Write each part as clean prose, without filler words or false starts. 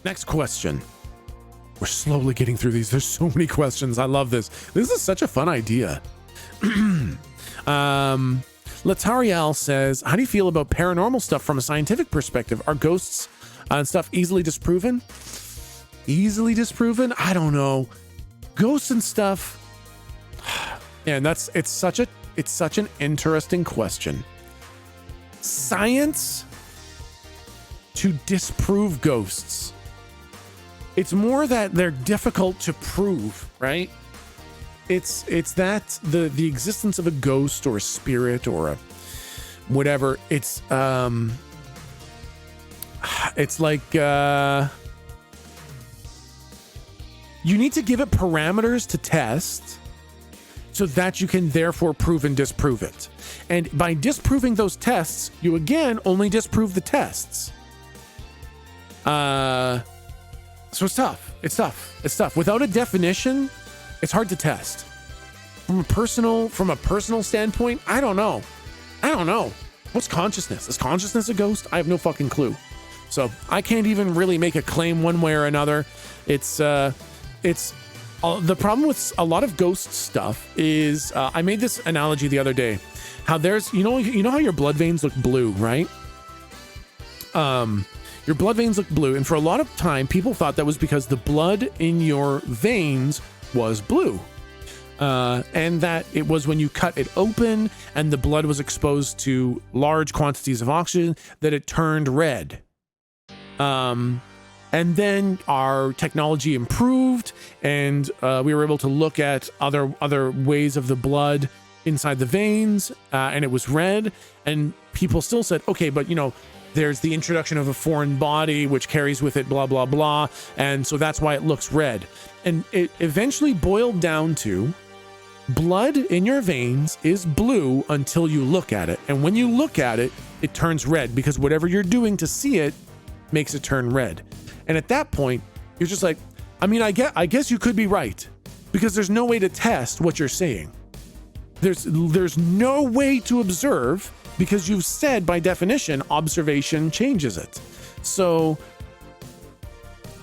Next question. We're slowly getting through these. There's so many questions. I love this. This is such a fun idea. Latariel says, how do you feel about paranormal stuff from a scientific perspective? Are ghosts and stuff easily disproven? Easily disproven? I don't know. Ghosts and stuff. And it's such an interesting question. Science to disprove ghosts. It's more that they're difficult to prove, right? It's that the existence of a ghost or a spirit or a whatever. It's like you need to give it parameters to test so that you can therefore prove and disprove it. And by disproving those tests, you again only disprove the tests. So it's tough. It's tough. Without a definition, it's hard to test. From a personal standpoint, I don't know. What's consciousness? Is consciousness a ghost? I have no fucking clue. So I can't even really make a claim one way or another. It's the problem with a lot of ghost stuff is I made this analogy the other day. How there's you know how your blood veins look blue, right? Your blood veins look blue, and for a lot of time, people thought that was because the blood in your veins was blue. And that it was when you cut it open and the blood was exposed to large quantities of oxygen that it turned red. And then our technology improved, and we were able to look at other ways of the blood inside the veins, and it was red. And people still said, okay, but there's the introduction of a foreign body which carries with it blah blah blah, and so that's why it looks red. And it eventually boiled down to blood in your veins is blue until you look at it, and when you look at it, it turns red because whatever you're doing to see it makes it turn red. And at that point, you're just like, I guess you could be right, because there's no way to test what you're saying. There's no way to observe, because you've said by definition observation changes it. So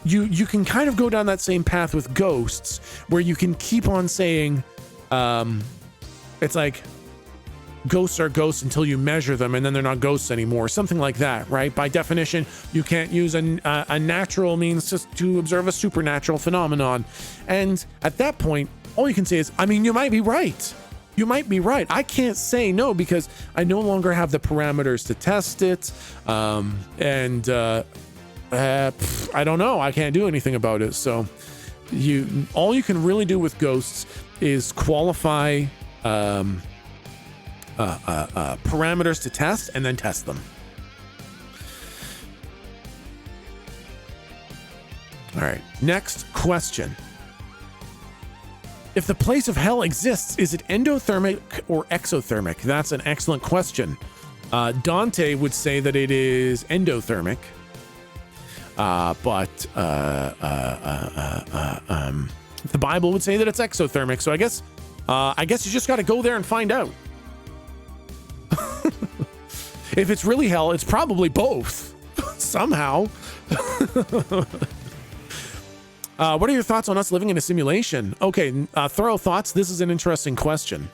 you can kind of go down that same path with ghosts, where you can keep on saying it's like ghosts are ghosts until you measure them, and then they're not ghosts anymore, something like that, right? By definition, you can't use a natural means to observe a supernatural phenomenon. And at that point, all you can say is, you might be right. You might be right. I can't say no because I no longer have the parameters to test it. I don't know. I can't do anything about it. So all you can really do with ghosts is qualify parameters to test and then test them. All right. Next question. If the place of hell exists, is it endothermic or exothermic? That's an excellent question. Dante would say that it is endothermic, but the Bible would say that it's exothermic. So I guess you just got to go there and find out. If it's really hell, it's probably both somehow. What are your thoughts on us living in a simulation? Okay, thorough thoughts. This is an interesting question.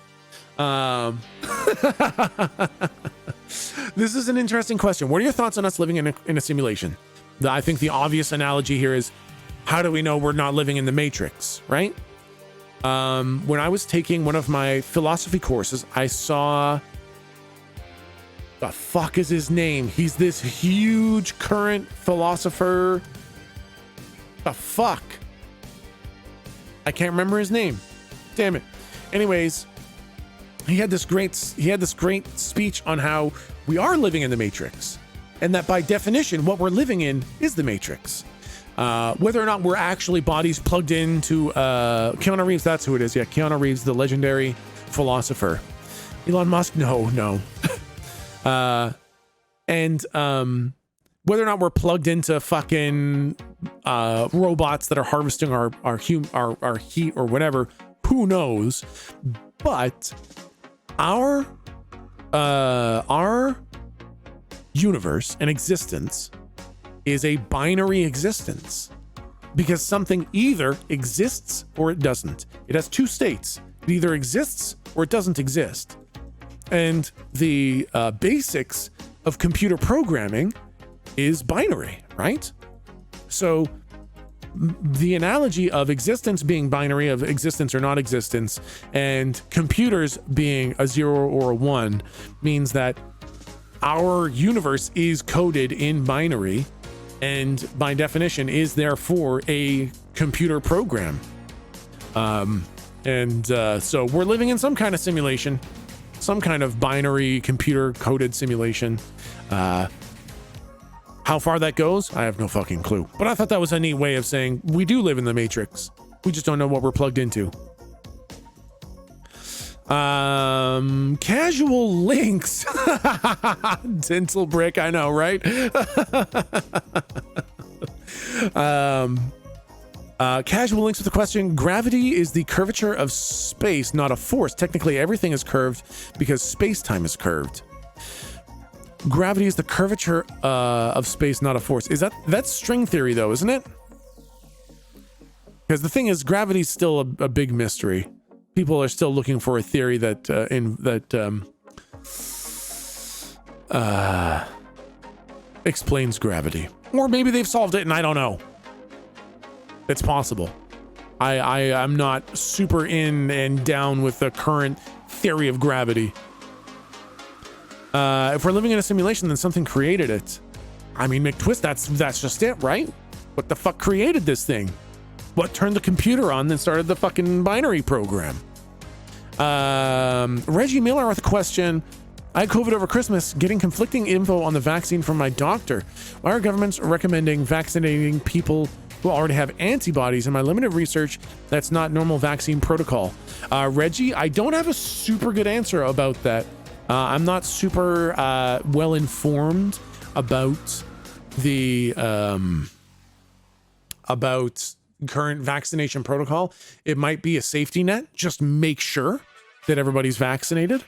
This is an interesting question. What are your thoughts on us living in a simulation? I think the obvious analogy here is, how do we know we're not living in the Matrix, right? When I was taking one of my philosophy courses, I saw... the fuck is his name? He's this huge current philosopher... the fuck? I can't remember his name. Damn it. Anyways, he had this great speech on how we are living in the Matrix, and that by definition, what we're living in is the Matrix. Whether or not we're actually bodies plugged into Keanu Reeves, that's who it is. Yeah, Keanu Reeves, the legendary philosopher. Elon Musk, no. Whether or not we're plugged into fucking robots that are harvesting our heat or whatever, who knows? But our universe and existence is a binary existence, because something either exists or it doesn't. It has two states. It either exists or it doesn't exist. And the basics of computer programming is binary, right? So the analogy of existence being binary, of existence or not existence, and computers being a 0 or a 1 means that our universe is coded in binary, and by definition is therefore a computer program. So we're living in some kind of simulation, some kind of binary computer coded simulation. How far that goes, I have no fucking clue. But I thought that was a neat way of saying we do live in the Matrix. We just don't know what we're plugged into. Casual links. Dental brick, I know, right? Casual links with the question: gravity is the curvature of space, not a force. Technically, everything is curved because space-time is curved. Gravity is the curvature of space, not a force. That's string theory, though, isn't it? Because the thing is, gravity's still a big mystery. People are still looking for a theory that explains gravity, or maybe they've solved it, and I don't know. It's possible. I'm not super in and down with the current theory of gravity. If we're living in a simulation, then something created it. I mean, McTwist, that's just it, right? What the fuck created this thing? What turned the computer on and started the fucking binary program? Reggie Miller with a question: I had COVID over Christmas, getting conflicting info on the vaccine from my doctor. Why are governments recommending vaccinating people who already have antibodies? In my limited research, that's not normal vaccine protocol. Reggie, I don't have a super good answer about that. I'm not super well informed about the about current vaccination protocol. It might be a safety net. Just make sure that everybody's vaccinated.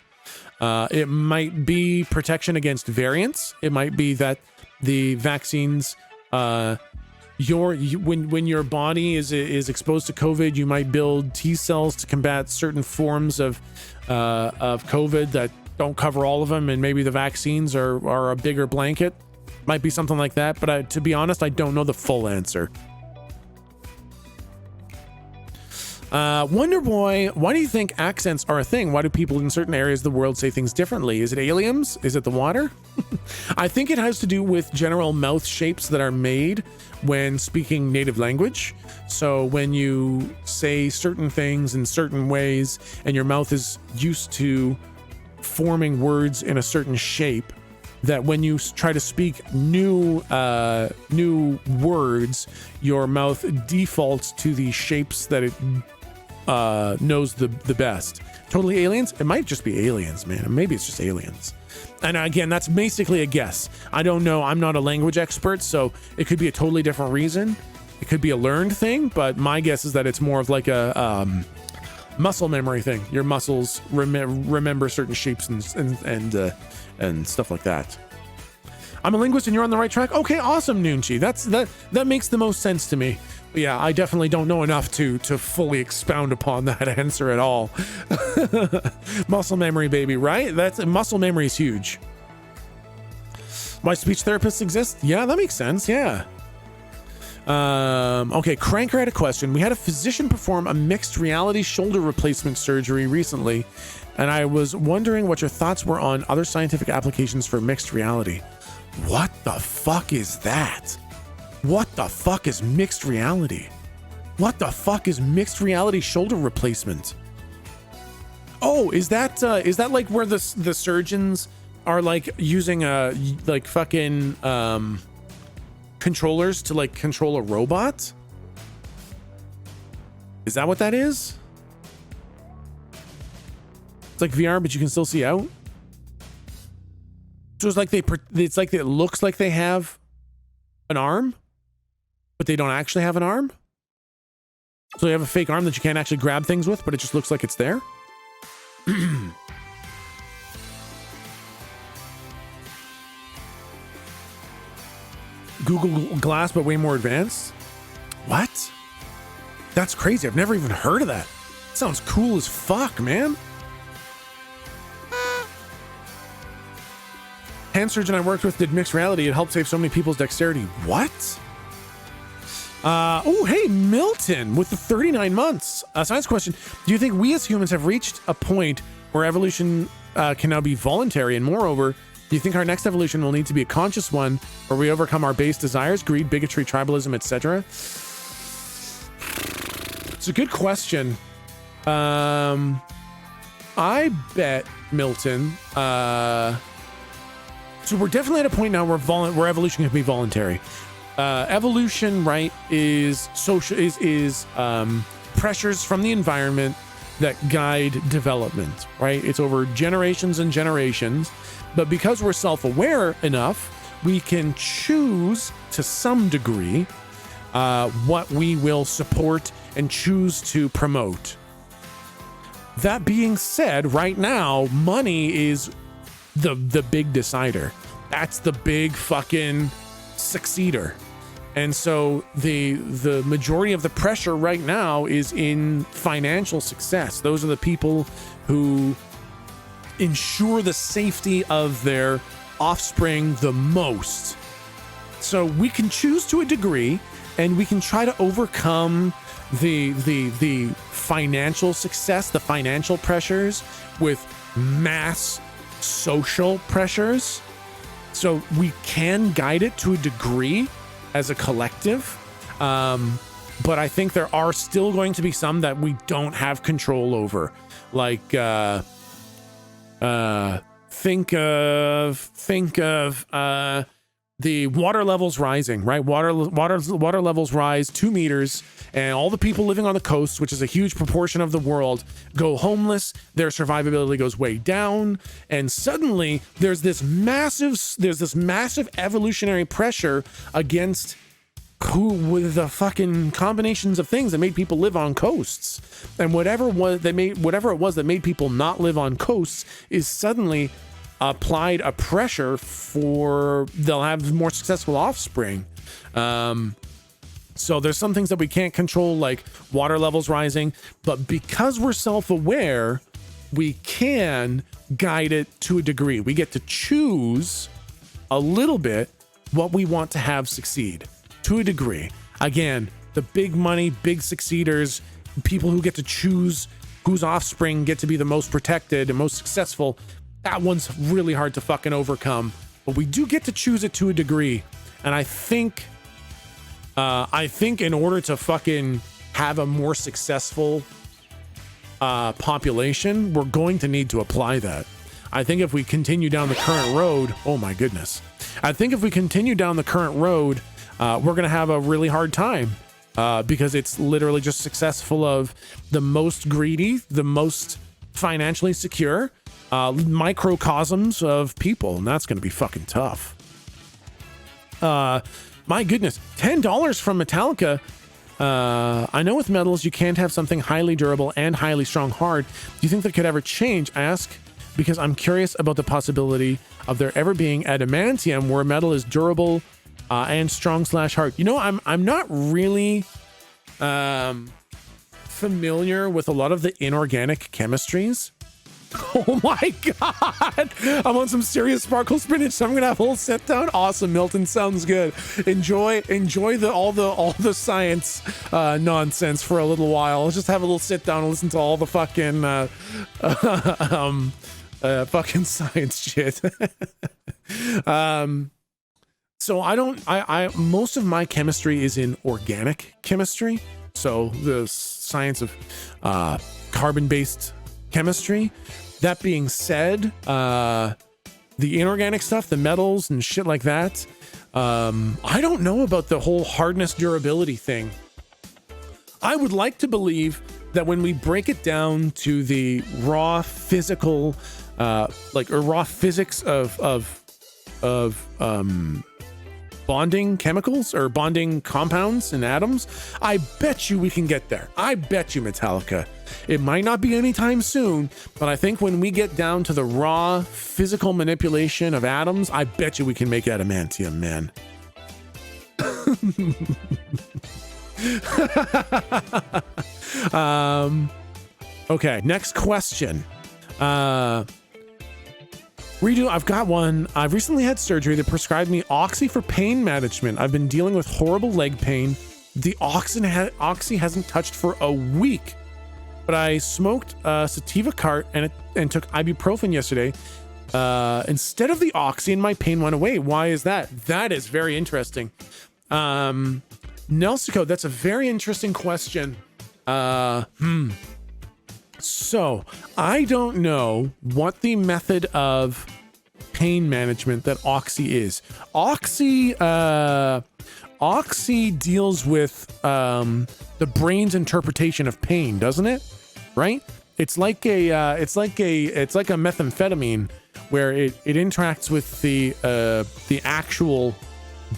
It might be protection against variants. It might be that the vaccines, when your body is exposed to COVID, you might build T cells to combat certain forms of COVID that don't cover all of them, and maybe the vaccines are a bigger blanket. Might be something like that, but to be honest, I don't know the full answer. Wonder Boy, why do you think accents are a thing? Why do people in certain areas of the world say things differently? Is it aliens? Is it the water? I think it has to do with general mouth shapes that are made when speaking native language. So when you say certain things in certain ways and your mouth is used to forming words in a certain shape, that when you try to speak new words, your mouth defaults to the shapes that it knows the best. Totally aliens? It might just be aliens, man. Maybe it's just aliens. And again, that's basically a guess. I don't know. I'm not a language expert, so it could be a totally different reason. It could be a learned thing, but my guess is that it's more of like a muscle memory thing. Your muscles remember certain shapes and stuff like that. I'm a linguist and you're on the right track. Okay, awesome, Noonchi. That makes the most sense to me. But yeah, I definitely don't know enough to fully expound upon that answer at all. Muscle memory, baby, right? Muscle memory is huge. Why speech therapists exist? Yeah, that makes sense. Yeah. Okay, Cranker had a question. We had a physician perform a mixed reality shoulder replacement surgery recently, and I was wondering what your thoughts were on other scientific applications for mixed reality. What the fuck is that? What the fuck is mixed reality? What the fuck is mixed reality shoulder replacement? Oh, is that like where the surgeons are like using like fucking controllers to like control a robot? Is that what that is? It's like VR, but you can still see out. So it's like it looks like they have an arm, but they don't actually have an arm. So they have a fake arm that you can't actually grab things with, but it just looks like it's there. Google Glass, but way more advanced. What? That's crazy. I've never even heard of that. Sounds cool as fuck, man. Hand surgeon I worked with did mixed reality. It helped save so many people's dexterity. What? Oh, hey, Milton with the 39 months. Science question. Do you think we as humans have reached a point where evolution can now be voluntary? And moreover, do you think our next evolution will need to be a conscious one where we overcome our base desires, greed, bigotry, tribalism, etc.? It's a good question. I bet, Milton, so we're definitely at a point now where evolution can be voluntary. Evolution, right, is social, is pressures from the environment that guide development, right? It's over generations and generations, but because we're self-aware enough, we can choose to some degree what we will support and choose to promote. That being said, right now, money is the big decider. That's the big fucking succeeder. And so the majority of the pressure right now is in financial success. Those are the people who ensure the safety of their offspring the most. So we can choose to a degree, and we can try to overcome the financial success, the financial pressures with mass social pressures. So we can guide it to a degree as a collective. But I think there are still going to be some that we don't have control over. Like, think of the water levels rising, right? Water levels rise 2 meters, and all the people living on the coast, which is a huge proportion of the world, go homeless. Their survivability goes way down, and suddenly there's this massive evolutionary pressure against with the fucking combinations of things that made people live on coasts, and whatever it was that made people not live on coasts is suddenly applied a pressure for they'll have more successful offspring. So there's some things that we can't control, like water levels rising, but because we're self-aware, we can guide it to a degree. We get to choose a little bit what we want to have succeed to a degree. Again, the big money, big succeeders, people who get to choose whose offspring get to be the most protected and most successful, that one's really hard to fucking overcome, but we do get to choose it to a degree. And I think in order to fucking have a more successful population, we're going to need to apply that. I think if we continue down the current road, oh my goodness. I think if we continue down the current road, we're going to have a really hard time because it's literally just successful of the most greedy, the most financially secure, microcosms of people, and that's going to be fucking tough. My goodness, $10 from Metallica. I know with metals you can't have something highly durable and highly strong hard. Do you think that could ever change? I ask because I'm curious about the possibility of there ever being adamantium where metal is durable and strong / hard. You know, I'm not really familiar with a lot of the inorganic chemistries. Oh my god, I'm on some serious sparkle spinach, so I'm gonna have a whole sit down. Awesome, Milton, sounds good. Enjoy all the science nonsense for a little while. Let's just have a little sit down and listen to all the fucking fucking science shit. So I most of my chemistry is in organic chemistry, so the science of carbon-based chemistry. That being said, the inorganic stuff, the metals and shit like that, I don't know about the whole hardness durability thing. I would like to believe that when we break it down to the raw physical, raw physics of bonding chemicals or bonding compounds and atoms, I bet you we can get there. I bet you, Metallica. It might not be anytime soon, but I think when we get down to the raw physical manipulation of atoms, I bet you we can make adamantium, man. Okay, next question. I've got one. I've recently had surgery that prescribed me Oxy for pain management. I've been dealing with horrible leg pain. The Oxy hasn't touched for a week, but I smoked sativa cart and took ibuprofen yesterday instead of the Oxy, and my pain went away. Why is that? That is very interesting. Nelsico, that's a very interesting question. So I don't know what the method of pain management that Oxy is. Oxy deals with the brain's interpretation of pain, doesn't it? Right? It's like a methamphetamine where it interacts with the actual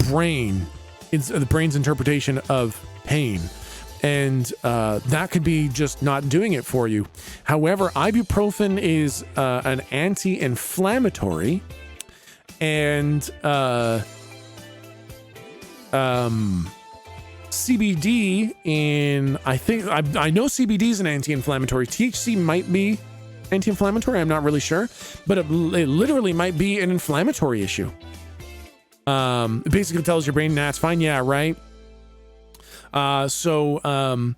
brain. It's the brain's interpretation of pain. And that could be just not doing it for you. However, ibuprofen is an anti-inflammatory, and CBD I know CBD is an anti-inflammatory. THC might be anti-inflammatory. I'm not really sure, but it literally might be an inflammatory issue. It basically tells your brain, nah, it's fine. Yeah, right. Sativas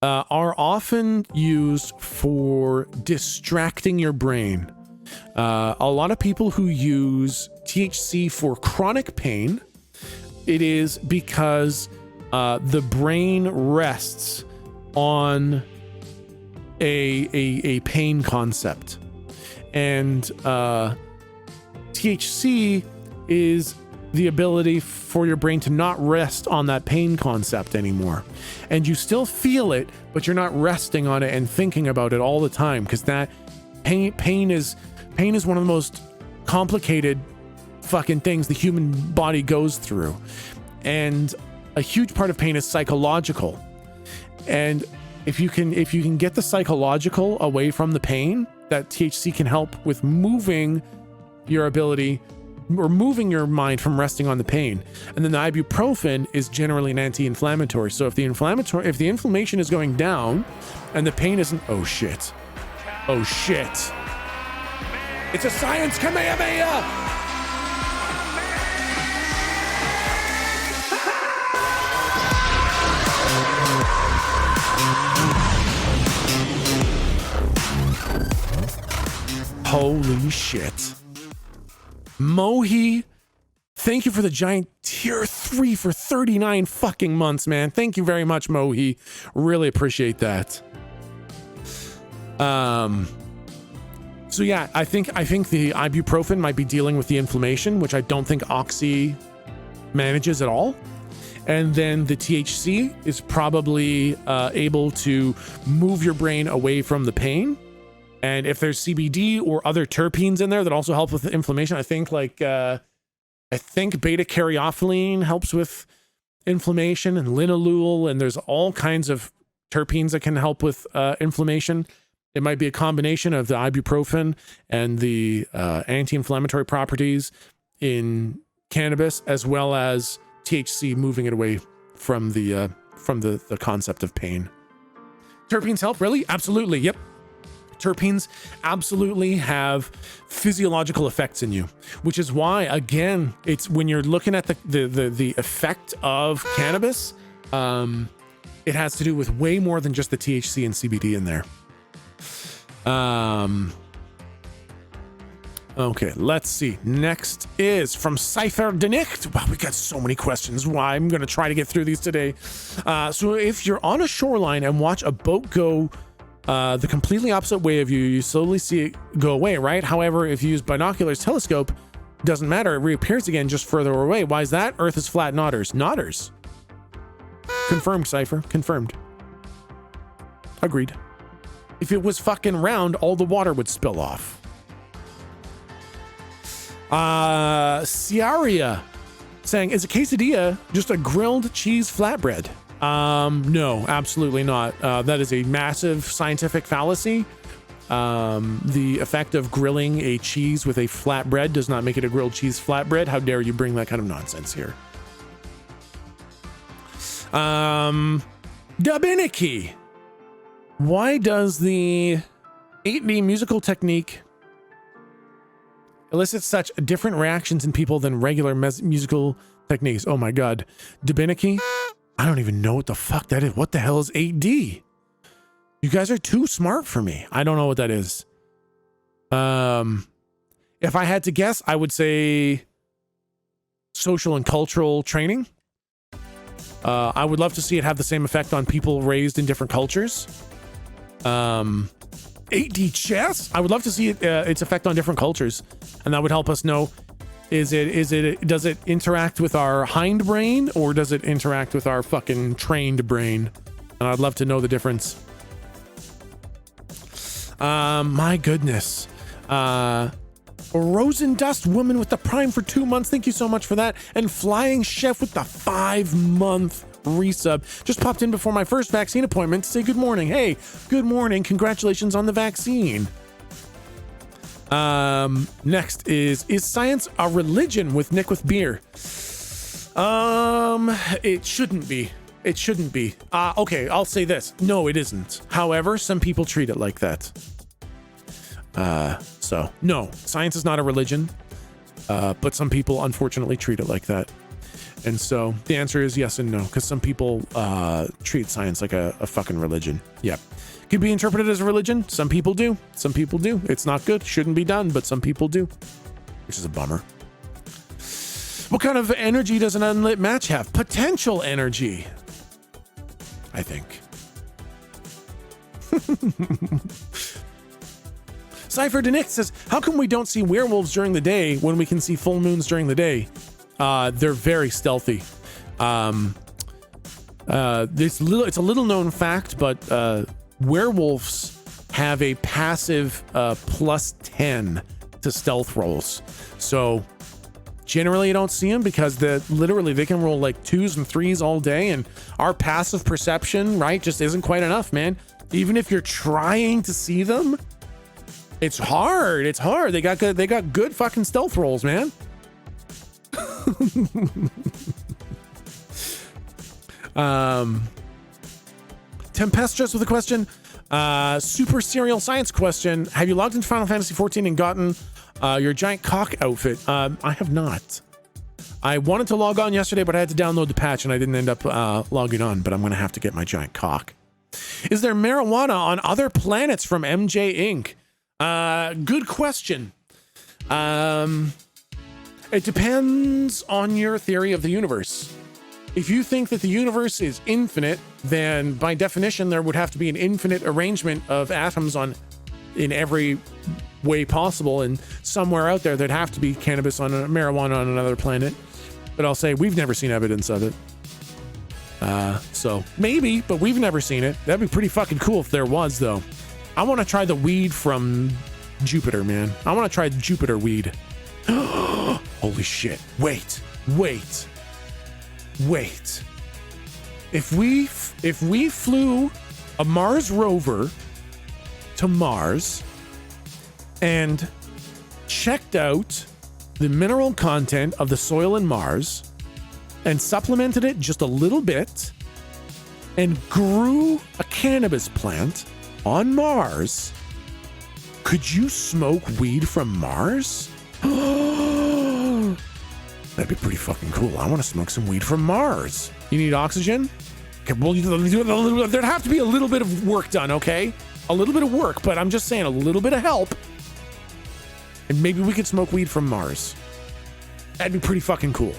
are often used for distracting your brain. A lot of people who use THC for chronic pain, it is because the brain rests on a pain concept, and THC is the ability for your brain to not rest on that pain concept anymore. And you still feel it, but you're not resting on it and thinking about it all the time, because that pain is one of the most complicated fucking things the human body goes through. And a huge part of pain is psychological. And if you can get the psychological away from the pain, that THC can help with moving your ability or moving your mind from resting on the pain. And then the ibuprofen is generally an anti-inflammatory. So if the inflammation is going down and the pain isn't, oh shit. It's a science Kamehameha! Holy shit. Mohi, thank you for the giant tier 3 for 39 fucking months, man. Thank you very much, Mohi. Really appreciate that. So yeah, I think the ibuprofen might be dealing with the inflammation, which I don't think Oxy manages at all. And then the THC is probably able to move your brain away from the pain. And if there's CBD or other terpenes in there that also help with the inflammation, I think beta caryophyllene helps with inflammation, and linalool, and there's all kinds of terpenes that can help with inflammation. It might be a combination of the ibuprofen and the anti-inflammatory properties in cannabis, as well as THC moving it away from the concept of pain. Terpenes help, really? Absolutely. Yep. Terpenes absolutely have physiological effects in you, which is why, again, it's when you're looking at the effect of cannabis, it has to do with way more than just the THC and CBD in there. Okay, let's see. Next is from Cypher Denicht. Wow, we got so many questions. Why? I'm going to try to get through these today. So if you're on a shoreline and watch a boat go the completely opposite way of you, you slowly see it go away, right? However, if you use binoculars, telescope, doesn't matter. It reappears again just further away. Why is that? Earth is flat. Nodders. Confirmed, Cypher. Confirmed. Agreed. If it was fucking round, all the water would spill off. Ciaria saying, is a quesadilla just a grilled cheese flatbread? No, absolutely not. That is a massive scientific fallacy. The effect of grilling a cheese with a flatbread does not make it a grilled cheese flatbread. How dare you bring that kind of nonsense here? Dabiniki. Why does the 8D musical technique elicit such different reactions in people than regular musical techniques? Oh my God. Dabiniki? I don't even know what the fuck that is. What the hell is 8D? You guys are too smart for me. I don't know what that is. If I had to guess, I would say social and cultural training. I would love to see it have the same effect on people raised in different cultures. 8D chess? I would love to see its effect on different cultures, and that would help us know, does it interact with our hindbrain, or does it interact with our fucking trained brain? And I'd love to know the difference. My goodness. Rosen Dust Woman with the Prime for 2 months. Thank you so much for that. And Flying Chef with the 5-month resub. Just popped in before my first vaccine appointment to say good morning. Hey, good morning. Congratulations on the vaccine. Next is science a religion with Nick with beer? It shouldn't be. It shouldn't be. Okay, I'll say this. No, it isn't. However, some people treat it like that. So no, science is not a religion, but some people unfortunately treat it like that. And so the answer is yes and no, because some people treat science like a fucking religion. Yeah. Could be interpreted as a religion. Some people do. Some people do. It's not good. Shouldn't be done, but some people do, which is a bummer. What kind of energy does an unlit match have? Potential energy, I think. Cypher Denick says, how come we don't see werewolves during the day when we can see full moons during the day? They're very stealthy. It's a little known fact, but werewolves have a passive +10 to stealth rolls. So generally you don't see them because literally they can roll like 2s and 3s all day, and our passive perception, right, just isn't quite enough, man. Even if you're trying to see them, it's hard. It's hard. They got good fucking stealth rolls, man. Tempestuous with a question. Super serial science question. Have you logged into Final Fantasy 14 and gotten your giant cock outfit? I have not. I wanted to log on yesterday, but I had to download the patch and I didn't end up logging on, but I'm going to have to get my giant cock. Is there marijuana on other planets from MJ Inc.? Good question. It depends on your theory of the universe. If you think that the universe is infinite, then by definition there would have to be an infinite arrangement of atoms in every way possible, and somewhere out there there'd have to be marijuana on another planet. But I'll say we've never seen evidence of it. So maybe, but we've never seen it. That'd be pretty fucking cool if there was, though. I want to try the weed from Jupiter, man. I want to try Jupiter weed. Holy shit. Wait. If we flew a Mars rover to Mars and checked out the mineral content of the soil in Mars and supplemented it just a little bit and grew a cannabis plant on Mars, could you smoke weed from Mars? That'd be pretty fucking cool. I want to smoke some weed from Mars. You need oxygen? Okay, well, there'd have to be a little bit of work done, okay? A little bit of work, but I'm just saying a little bit of help. And maybe we could smoke weed from Mars. That'd be pretty fucking cool.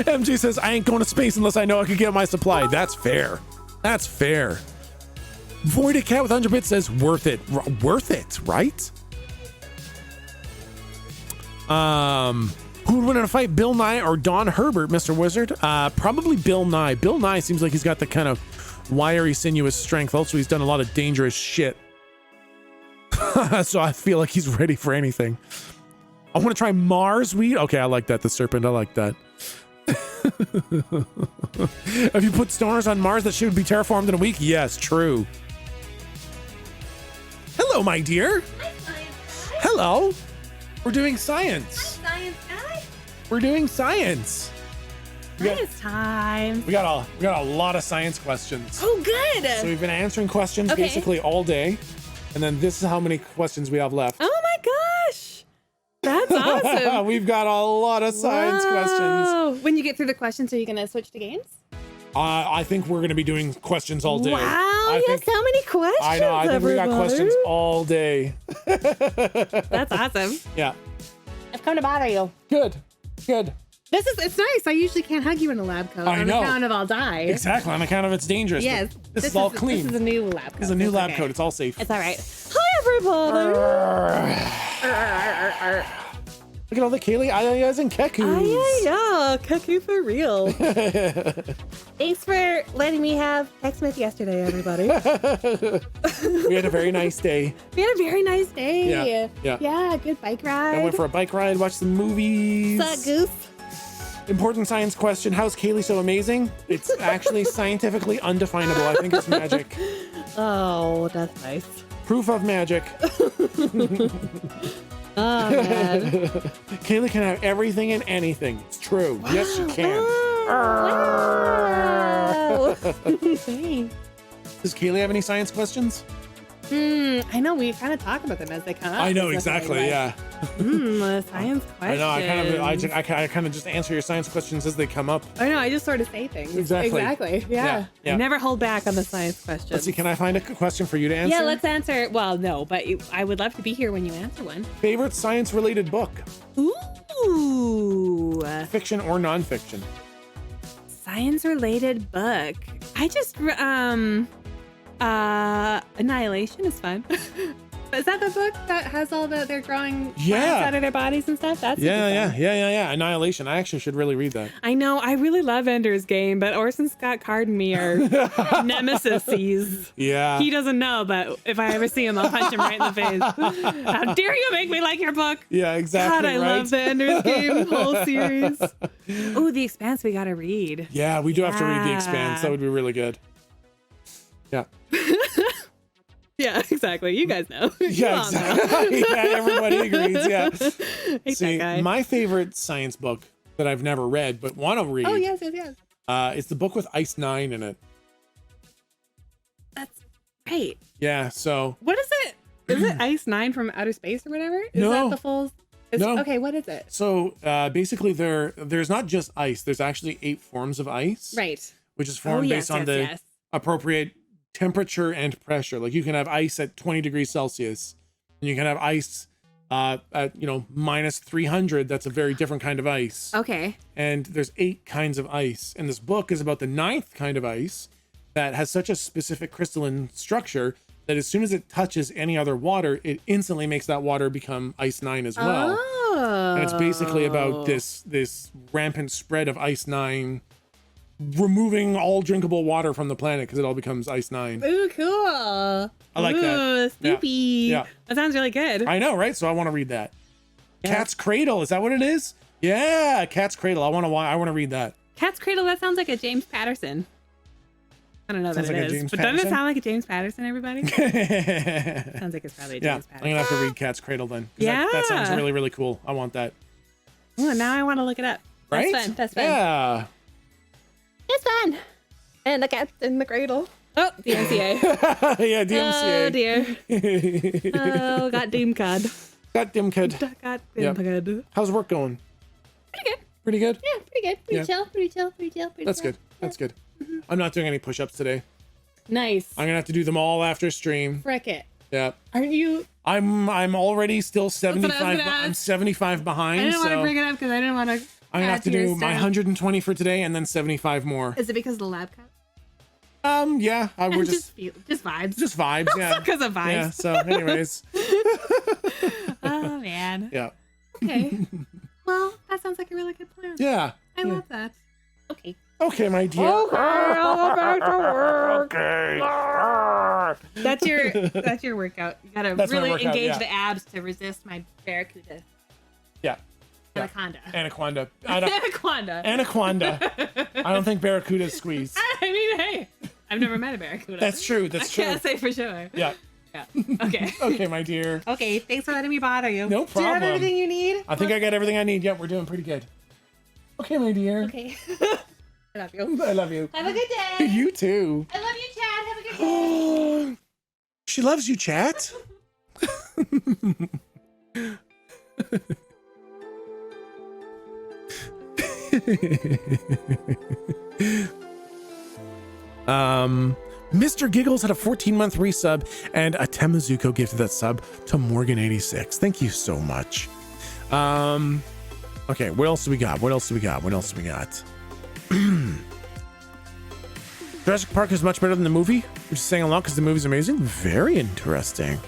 MJ says, I ain't going to space unless I know I could get my supply. That's fair. That's fair. Voided Cat with 100 bits says, worth it. Worth it, right? Who would win in a fight, Bill Nye or Don Herbert, Mr. Wizard? Probably Bill Nye. Bill Nye seems like he's got the kind of wiry, sinuous strength. Also, he's done a lot of dangerous shit. So I feel like he's ready for anything. I want to try Mars weed. Okay, I like that. The serpent. I like that. If you put stoners on Mars, that shit would be terraformed in a week? Yes, true. Hello, my dear. Hi, science guy. Hello. We're doing science. Hi, science guy. We're doing science. Science time. We got a lot of science questions. Oh, good. So we've been answering questions basically all day. And then this is how many questions we have left. Oh my gosh. That's awesome. We've got a lot of science questions. When you get through the questions, are you going to switch to games? I think we're going to be doing questions all day. Wow, you have so many questions. I know. I think we got questions all day. That's awesome. Yeah. I've come to bother you. Good. It's nice. I usually can't hug you in a lab coat. I know. On account of I'll die. Exactly. On account of it's dangerous. Yes. This is all clean. This is a new lab coat. This is a new lab coat. It's all safe. It's all right. Hi, everybody. Look at all the Kaylee ayayas and kekus. Yeah, Keku for real. Thanks for letting me have X-Smith yesterday, everybody. We had a very nice day. We had a very nice day. Yeah. Yeah, good bike ride. I went for a bike ride, watched some movies. What's up, Goose? Important science question. How's Kaylee so amazing? It's actually scientifically undefinable. I think it's magic. Oh, that's nice. Proof of magic. Oh, man. Kaylee can have everything and anything. It's true. Wow. Yes, she can. Wow. Thanks. Does Kaylee have any science questions? I know we kind of talk about them as they come up. I know exactly. Yeah. Science questions. I know. I kind of just answer your science questions as they come up. I know. I just sort of say things. Exactly. Yeah. Yeah. I never hold back on the science questions. Let's see. Can I find a question for you to answer? Yeah, let's answer. Well, no, but I would love to be here when you answer one. Favorite science-related book? Ooh. Fiction or nonfiction? Science-related book. I just Annihilation is fun. Is that the book that has all they're growing plants out of their bodies and stuff? That's yeah. Annihilation. I actually should really read that. I know. I really love Ender's Game, but Orson Scott Card and me are nemesis. Yeah. He doesn't know, but if I ever see him, I'll punch him right in the face. How dare you make me like your book? Yeah, exactly. God, I love the Ender's Game whole series. Oh, The Expanse we gotta read. Yeah, we do have to read The Expanse. That would be really good. Yeah. Yeah, exactly. You guys know. Yeah, exactly. Yeah, everybody agrees. Yeah. Hate See, that guy. my favorite science book that I've never read but want to read. Oh, yes. It's the book with Ice 9 in it. That's right. Yeah. So. What is it? Is it Ice 9 from outer space or whatever? Is No. that the full? No. Okay. What is it? So basically, there's not just ice. There's actually 8 forms of ice. Right. Which is formed based on the appropriate temperature and pressure. Like you can have ice at 20 degrees Celsius, and you can have ice at minus 300. That's a very different kind of ice. Okay. And there's 8 kinds of ice, and this book is about the 9th kind of ice that has such a specific crystalline structure that as soon as it touches any other water, it instantly makes that water become Ice 9 as well. Oh. And it's basically about this rampant spread of Ice 9 removing all drinkable water from the planet because it all becomes Ice 9. Ooh, cool. I like that. Spoopy. Yeah. That sounds really good. I know, right? So I want to read that. Yeah. Cat's Cradle, is that what it is? Yeah, Cat's Cradle. I want to read that. Cat's Cradle, that sounds like a James Patterson. I don't know that Sounds it like a is, James but doesn't it Patterson? sound like a James Patterson, everybody? Sounds like it's probably a James I'm Patterson. gonna have to read Cat's Cradle then. 'Cause Yeah. that sounds really, really cool. I want that. Oh, now I want to look it up. Right? That's fun. Yeah. It's fun. And the cat's in the cradle. Oh, DMCA. Yeah, DMCA. Oh, dear. Oh, got Doom Cod. Got Dim Kid. Got Doom Cod. How's work going? Pretty good. Pretty good? Yeah, pretty good. Pretty chill. That's good. That's good. I'm not doing any push-ups today. Nice. I'm gonna have to do them all after stream. Frick it. Yeah. Aren't you? I'm already still what I was 75. gonna ask. I'm 75 behind. I didn't want so to bring it up because I didn't want to. I'm gonna have to do my 120 for today and then 75 more. Is it because of the lab cut? Yeah. We're just vibes. just vibes. Yeah. Because of vibes. Yeah. So, anyways. Oh man. Yeah. Okay. Well, that sounds like a really good plan. Yeah. I love that. Okay. Okay, my dear. Okay, I'll go back to work. Okay. That's your workout. You gotta That's my really workout, engage yeah. the abs to resist my barracuda. Yeah. Anaconda. Anaconda. Anaconda. I don't think barracudas squeeze. I mean, hey, I've never met a barracuda. That's true. I can't say for sure. Yeah. Yeah. Okay. Okay, my dear. Okay, thanks for letting me bother you. No problem. Do you have everything you need? I think I got everything I need. Yep, we're doing pretty good. Okay, my dear. Okay. I love you. I love you. Have a good day. You too. I love you, Chad. Have a good day. She loves you, chat. Mr. Giggles had a 14-month resub, and a Temazuko gifted that sub to Morgan86. Thank you so much. Okay, what else do we got? Jurassic Park is much better than the movie, which is saying a lot because the movie's amazing. Very interesting.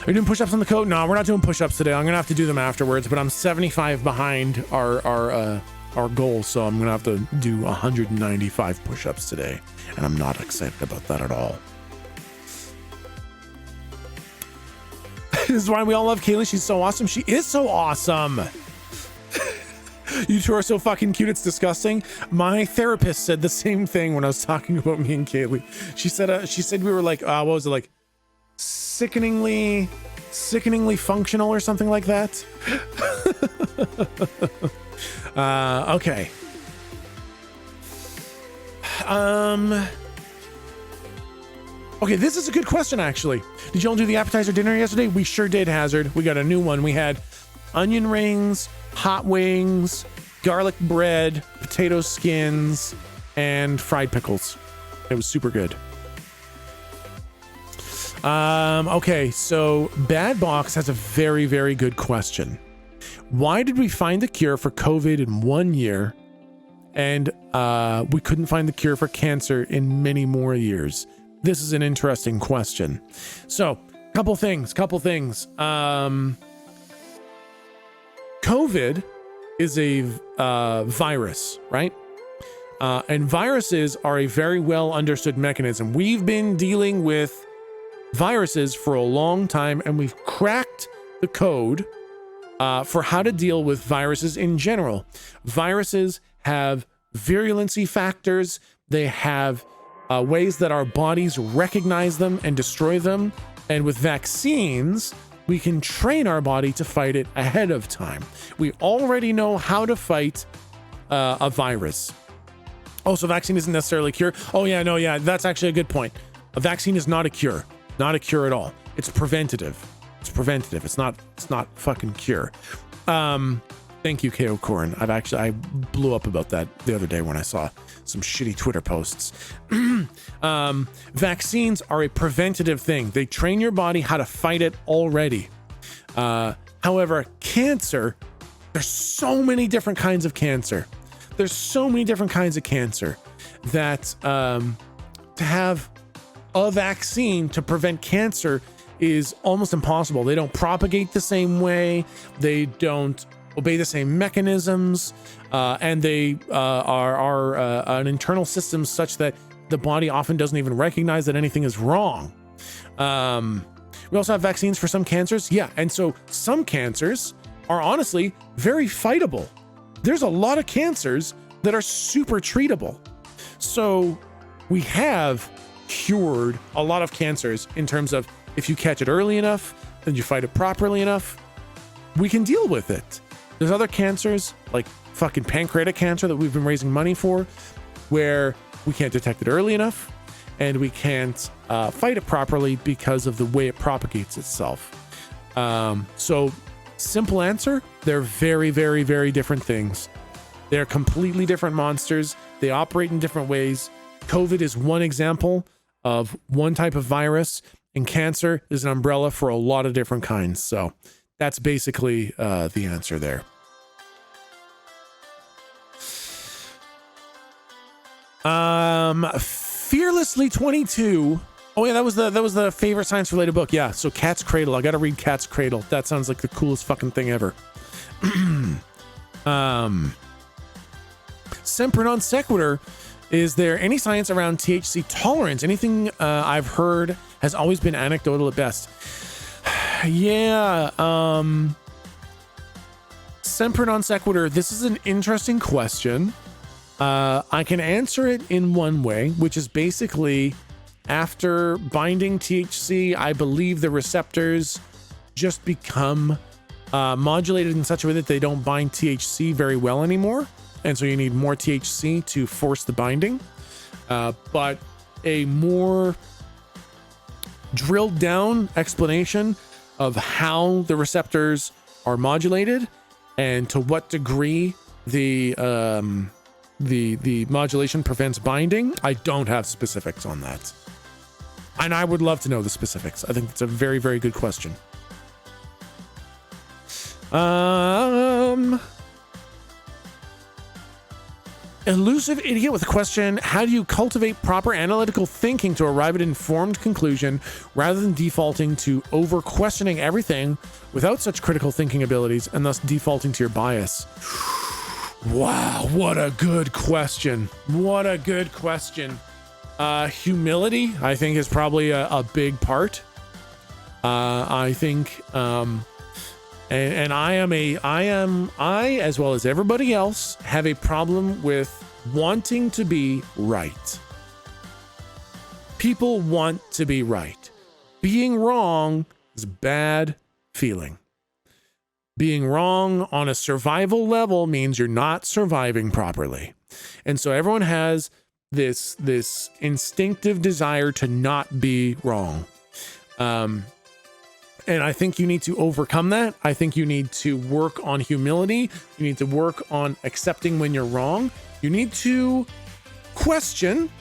Are you doing push-ups on the code? No, we're not doing push-ups today. I'm gonna have to do them afterwards, but I'm 75 behind our goal, so I'm gonna have to do 195 push-ups today, and I'm not excited about that at all. This is why we all love Kaylee. She's so awesome. She is so awesome. You two are so fucking cute, it's disgusting. My therapist said the same thing when I was talking about me and Kaylee. She said we were like, what was it, like sickeningly functional or something like that. Okay. Okay, this is a good question, actually. Did y'all do the appetizer dinner yesterday? We sure did, Hazard. We got a new one. We had onion rings, hot wings, garlic bread, potato skins, and fried pickles. It was super good. Okay, so Bad Box has a very, very good question. Why did we find the cure for COVID in 1 year and we couldn't find the cure for cancer in many more years? This is an interesting question. So, couple things. COVID is a virus, right? And viruses are a very well understood mechanism. We've been dealing with viruses for a long time, and we've cracked the code for how to deal with viruses in general. Viruses have virulency factors. They have ways that our bodies recognize them and destroy them. And with vaccines, we can train our body to fight it ahead of time. We already know how to fight a virus. Oh, so vaccine isn't necessarily a cure? Oh, yeah, no, yeah, that's actually a good point. A vaccine is not a cure. Not a cure at all. It's preventative. It's not fucking cure. Thank you, KO Corn. I blew up about that the other day when I saw some shitty Twitter posts. Vaccines are a preventative thing. They train your body how to fight it already. However, cancer, there's so many different kinds of cancer. That to have a vaccine to prevent cancer is almost impossible. They don't propagate the same way. They don't obey the same mechanisms, and they are an internal system such that the body often doesn't even recognize that anything is wrong. We also have vaccines for some cancers. Yeah, and so some cancers are honestly very fightable. There's a lot of cancers that are super treatable. So we have cured a lot of cancers in terms of if you catch it early enough and you fight it properly enough, we can deal with it. There's other cancers like fucking pancreatic cancer that we've been raising money for, where we can't detect it early enough and we can't fight it properly because of the way it propagates itself. So simple answer, they're very, very, very different things. They're completely different monsters. They operate in different ways. COVID is one example of one type of virus, and cancer is an umbrella for a lot of different kinds. So that's basically the answer there. Fearlessly 22. Oh yeah, that was the favorite science related book. Yeah, so Cat's Cradle. I gotta read Cat's Cradle. That sounds like the coolest fucking thing ever. Semper non sequitur. Is there any science around THC tolerance? Anything I've heard has always been anecdotal at best. Yeah. Semper Non Sequitur, this is an interesting question. I can answer it in one way, which is basically after binding THC, I believe the receptors just become modulated in such a way that they don't bind THC very well anymore. And so you need more THC to force the binding. But a more drilled down explanation of how the receptors are modulated and to what degree the modulation prevents binding, I don't have specifics on that. And I would love to know the specifics. I think it's a very, very good question. Elusive idiot with a question: how do you cultivate proper analytical thinking to arrive at an informed conclusion rather than defaulting to over questioning everything without such critical thinking abilities and thus defaulting to your bias? Wow, what a good question. What a good question. Humility, I think, is probably a big part. I think, and I, as well as everybody else, have a problem with wanting to be right. People want to be right. Being wrong is a bad feeling. Being wrong on a survival level means you're not surviving properly. And so everyone has this instinctive desire to not be wrong. And I think you need to overcome that. I think you need to work on humility. You need to work on accepting when you're wrong. You need to question.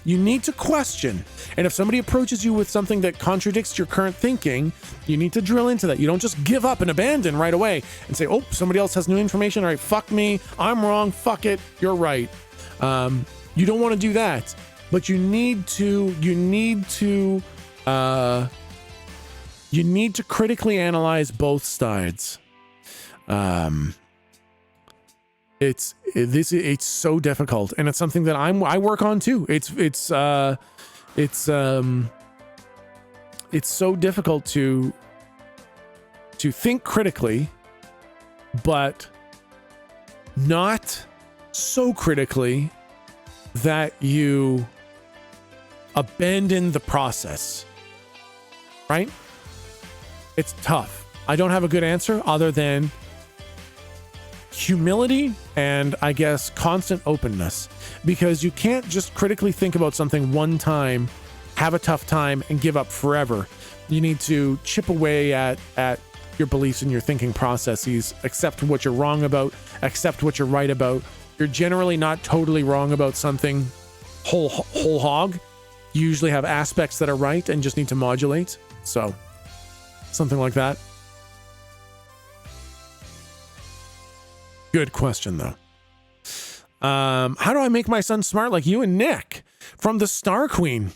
You need to question. And if somebody approaches you with something that contradicts your current thinking, you need to drill into that. You don't just give up and abandon right away and say, oh, somebody else has new information. All right, fuck me. I'm wrong. Fuck it. You're right. You don't want to do that, but you need to critically analyze both sides. It's so difficult, and it's something that I work on too. It's so difficult to think critically, but not so critically that you abandon the process, right? It's tough. I don't have a good answer other than humility and, I guess, constant openness, because you can't just critically think about something one time, have a tough time, and give up forever. You need to chip away at your beliefs and your thinking processes, accept what you're wrong about, accept what you're right about. You're generally not totally wrong about something whole hog. You usually have aspects that are right and just need to modulate. So something like that. Good question, though. How do I make my son smart like you and Nick? From the Star Queen.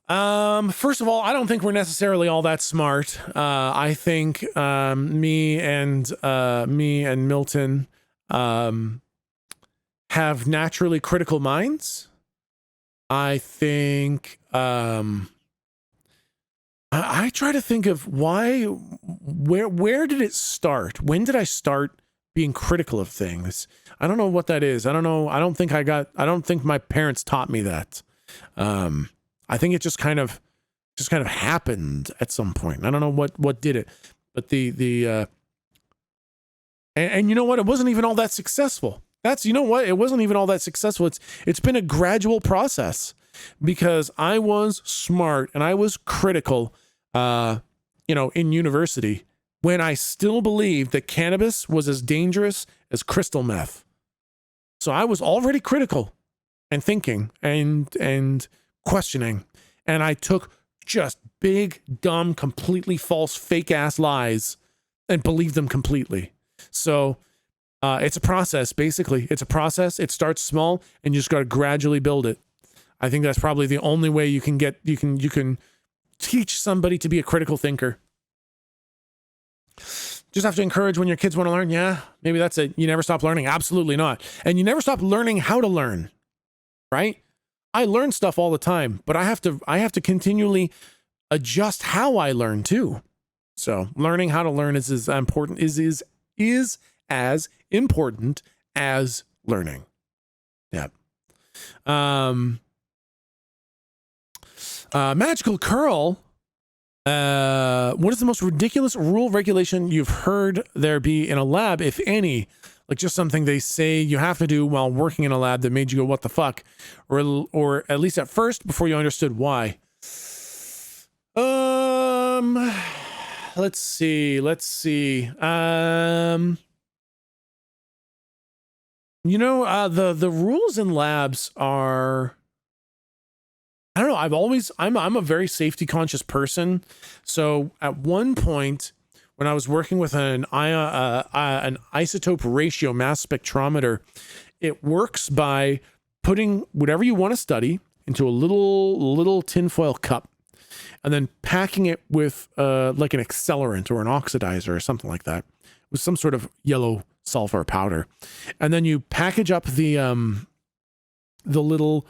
First of all, I don't think we're necessarily all that smart. I think me and Milton have naturally critical minds. I think I try to think of where did it start? When did I start being critical of things? I don't know what that is. I don't know. I don't think my parents taught me that. I think it just kind of happened at some point. I don't know what did it, but and you know what? It wasn't even all that successful. It wasn't even all that successful. It's been a gradual process, because I was smart and I was critical, in university, when I still believed that cannabis was as dangerous as crystal meth. So I was already critical and thinking and questioning, and I took just big, dumb, completely false, fake ass lies and believed them completely. So it's a process, basically. It's a process. It starts small, and you just got to gradually build it. I think that's probably the only way you can teach somebody to be a critical thinker. Just have to encourage when your kids want to learn. Yeah, maybe that's it. You never stop learning. Absolutely not. And you never stop learning how to learn, right? I learn stuff all the time, but I have to continually adjust how I learn too. So learning how to learn is as important is as important as learning. Yeah. Magical Curl. What is the most ridiculous rule regulation you've heard there be in a lab, if any? Like just something they say you have to do while working in a lab that made you go, what the fuck? Or at least at first before you understood why. Let's see. The rules in labs are, I don't know. I'm a very safety conscious person. So at one point when I was working with an isotope ratio mass spectrometer, it works by putting whatever you want to study into a little tinfoil cup and then packing it with like an accelerant or an oxidizer or something like that, with some sort of yellow sulfur powder. And then you package up the little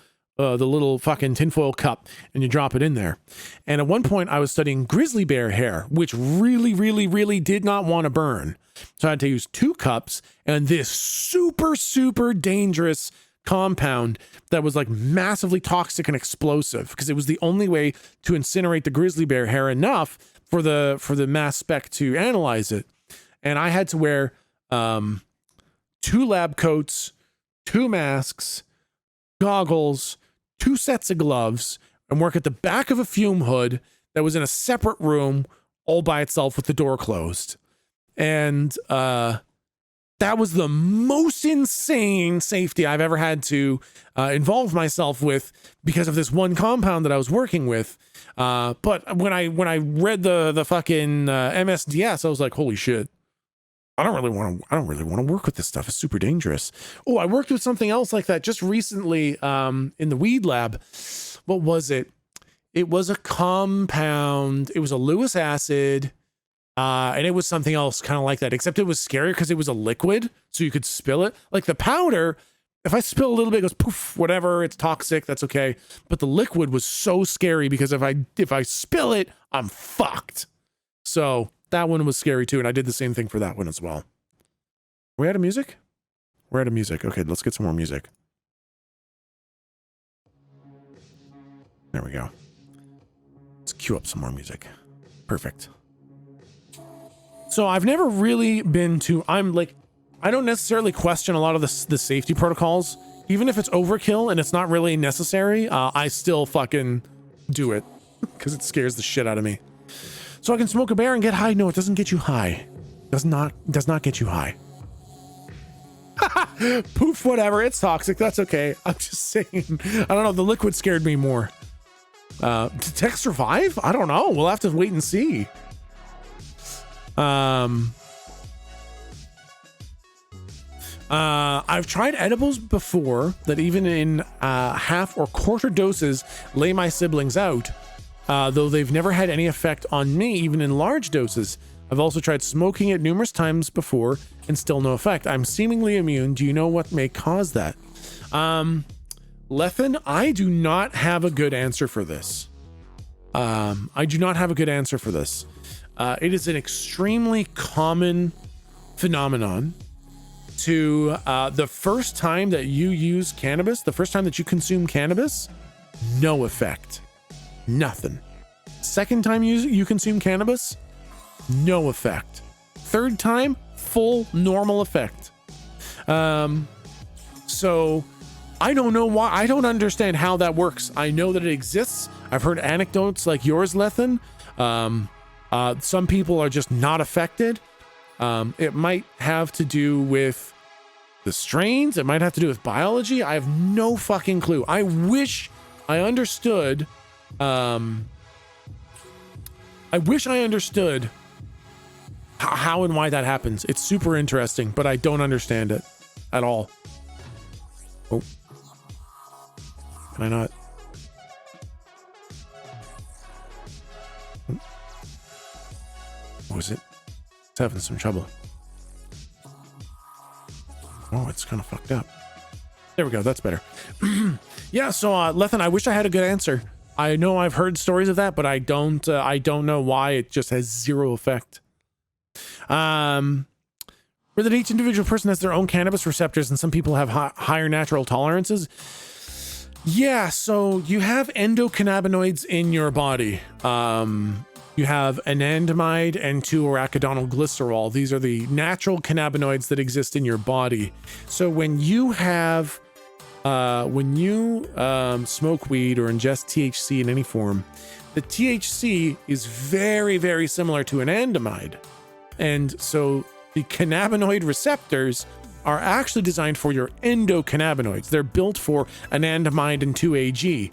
fucking tinfoil cup and you drop it in there. And at one point I was studying grizzly bear hair, which really did not want to burn. So I had to use 2 cups and this super dangerous compound that was like massively toxic and explosive, because it was the only way to incinerate the grizzly bear hair enough for the mass spec to analyze it. And I had to wear 2 lab coats, 2 masks, goggles, 2 sets of gloves, and work at the back of a fume hood that was in a separate room all by itself with the door closed. And that was the most insane safety I've ever had to involve myself with because of this one compound that I was working with. But when I read the fucking MSDS, I was like, holy shit. I don't really want to work with this stuff. It's super dangerous. Oh, I worked with something else like that just recently in the weed lab. What was it? It was a compound. It was a Lewis acid. And it was something else kind of like that, except it was scary because it was a liquid, so you could spill it. Like the powder, if I spill a little bit, it goes poof, whatever, it's toxic, that's okay. But the liquid was so scary because if I spill it, I'm fucked. So that one was scary too, and I did the same thing for that one as well. Are we out of music? We're out of music. Okay, let's get some more music. There we go. Let's cue up some more music. Perfect. So I've never really been to, I don't necessarily question a lot of the safety protocols. Even if it's overkill and it's not really necessary, I still fucking do it because it scares the shit out of me. So I can smoke a bear and get high? No, it doesn't get you high. Does not get you high. Poof, whatever, it's toxic, that's okay. I'm just saying, I don't know, the liquid scared me more. Did Tech survive? I don't know, we'll have to wait and see. I've tried edibles before that even in half or quarter doses lay my siblings out, though they've never had any effect on me even in large doses. I've also tried smoking it numerous times before and still no effect. I'm seemingly immune. Do you know what may cause that? Lethan, I do not have a good answer for this. It is an extremely common phenomenon to the first time that you use cannabis, the first time that you consume cannabis, no effect. Nothing. Second time you consume cannabis, no effect. Third time, full normal effect. So I don't know why. I don't understand how that works. I know that it exists. I've heard anecdotes like yours, Lethan. Some people are just not affected. It might have to do with the strains. It might have to do with biology. I have no fucking clue. I wish I understood. How and why that happens. It's super interesting, but I don't understand it at all. Oh, can I not? What was it? It's having some trouble. Oh, it's kind of fucked up. There we go. That's better. Yeah. So, Lethan, I wish I had a good answer. I know I've heard stories of that, but I don't know why. It just has zero effect. Where that each individual person has their own cannabis receptors, and some people have higher natural tolerances. Yeah, so you have endocannabinoids in your body. You have anandamide and 2-arachidonyl glycerol. These are the natural cannabinoids that exist in your body. So when you have, smoke weed or ingest THC in any form, the THC is very, very similar to anandamide. And so the cannabinoid receptors are actually designed for your endocannabinoids. They're built for anandamide and 2-AG.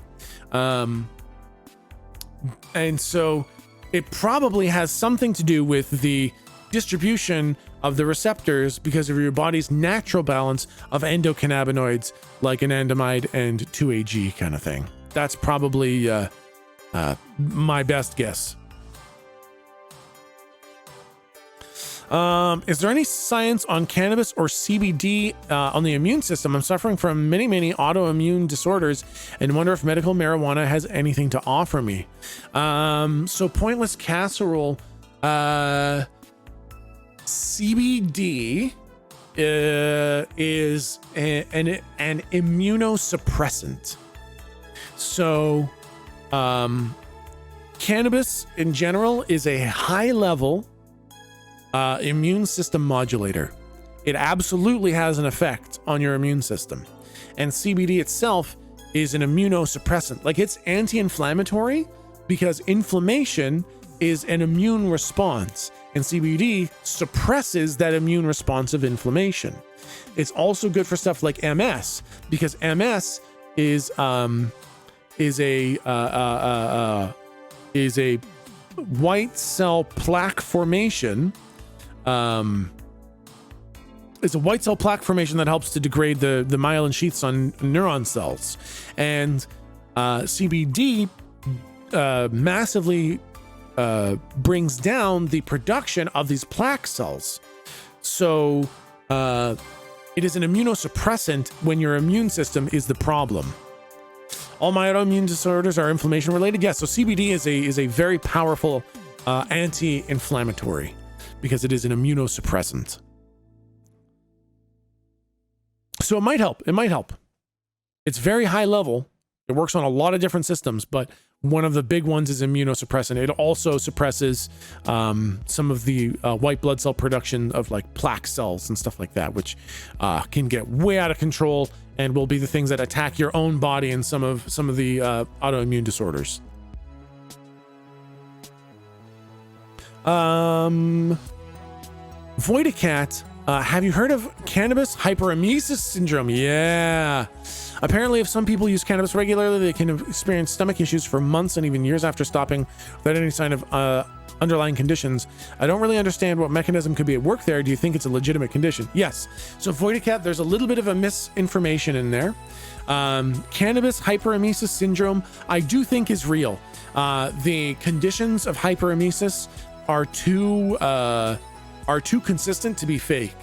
And so it probably has something to do with the distribution of the receptors because of your body's natural balance of endocannabinoids like anandamide and 2-AG kind of thing. That's probably my best guess. Is there any science on cannabis or CBD on the immune system? I'm suffering from many autoimmune disorders and wonder if medical marijuana has anything to offer me. So Pointless Casserole, CBD is an immunosuppressant. So cannabis in general is a high level immune system modulator. It absolutely has an effect on your immune system. And CBD itself is an immunosuppressant. Like, it's anti-inflammatory because inflammation is an immune response, and CBD suppresses that immune response of inflammation. It's also good for stuff like MS because MS is a white cell plaque formation. It's a white cell plaque formation that helps to degrade the myelin sheaths on neuron cells. And CBD massively brings down the production of these plaque cells. So it is an immunosuppressant when your immune system is the problem. All my autoimmune disorders are inflammation related. Yes, so CBD is a very powerful anti-inflammatory because it is an immunosuppressant. So it might help. It might help. It's very high level. It works on a lot of different systems, but one of the big ones is immunosuppressant. It also suppresses some of the white blood cell production of like plaque cells and stuff like that, which can get way out of control and will be the things that attack your own body in some of the autoimmune disorders. Voidacat, have you heard of cannabis hyperemesis syndrome? Yeah. Apparently, if some people use cannabis regularly, they can experience stomach issues for months and even years after stopping without any sign of underlying conditions. I don't really understand what mechanism could be at work there. Do you think it's a legitimate condition? Yes. So Voidacat, there's a little bit of a misinformation in there. Cannabis hyperemesis syndrome, I do think is real. The conditions of hyperemesis are too consistent to be fake.